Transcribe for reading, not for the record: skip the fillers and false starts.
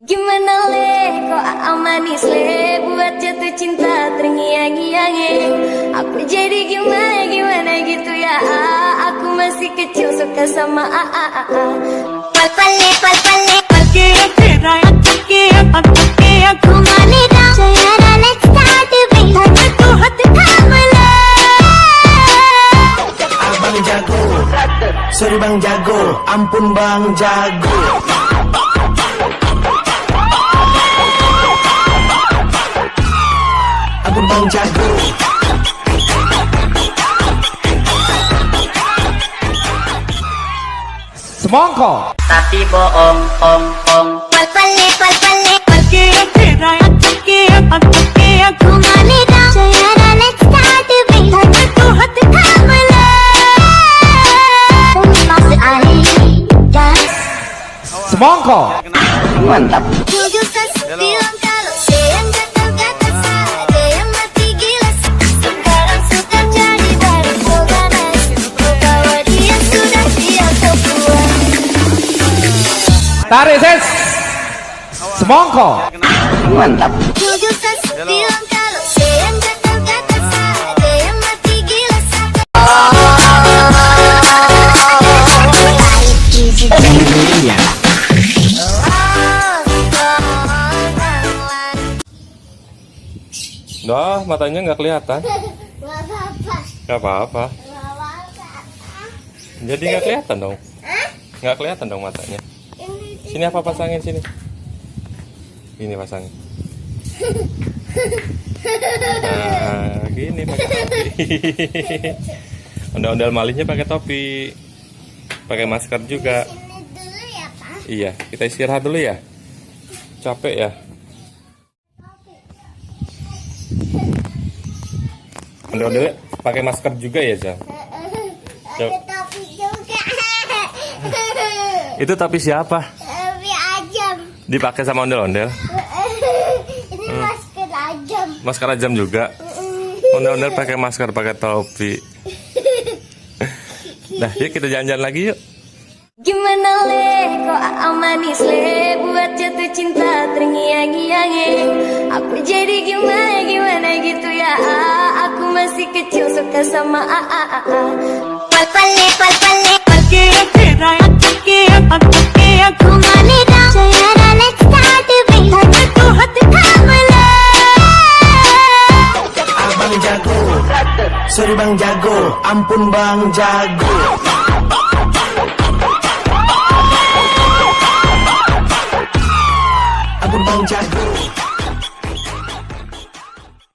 Gimana le, kok manis le, buat jatuh cinta terngiang-ngiang. Aku jadi gimana gitu ya, aku masih kecil suka sama pal-pale, aku manida, sayara let's start the beat, aku hati kamala. Abang jago, sorry bang jago, ampun bang jago. Ampun bang jago. Semongko tapi bohong, Pal-pale, aku manida, sayara let's start the beat, aku hati kamala. Masih Semongko mantap. Tunjukkan bilang kalau saya yang gatal-gatal, saja yang mati gila. Sekarang sudah jadi baru ganas, bahwa dia sudah siap terbuat. Tarik ses Semongko Mantap. Tunjukkan bilang kalau saya yang gatal-gatal, saja yang mati gila. Dah, matanya nggak kelihatan. Nggak apa-apa. Jadi nggak kelihatan dong. Nggak kelihatan dong matanya. Sini apa pasangin sini. Ini pasangin. Nah, gini pakai topi. Ondel-ondel malihnya pakai topi. Pakai masker juga. Iya, kita istirahat dulu ya. Capek ya. Ondel-ondel pakai masker juga ya, Jang? Tapi juga. Itu topi siapa? Tapi ajam. Dipakai sama ondel-ondel? Ini masker ajam. Masker ajam juga. Ondel-ondel pakai masker, pakai topi. Nah, yuk kita jalan-jalan lagi yuk. Gimana le, kok manis le, buat jatuh cinta terngiang-ngiang. Aku jadi gimana gitu ya, aku masih kecil suka sama pal-pale, aku manida, sayara let's start the beat, aku hati kamala. Abang jago, sorry bang jago, ampun bang jago. Ampun bang jago.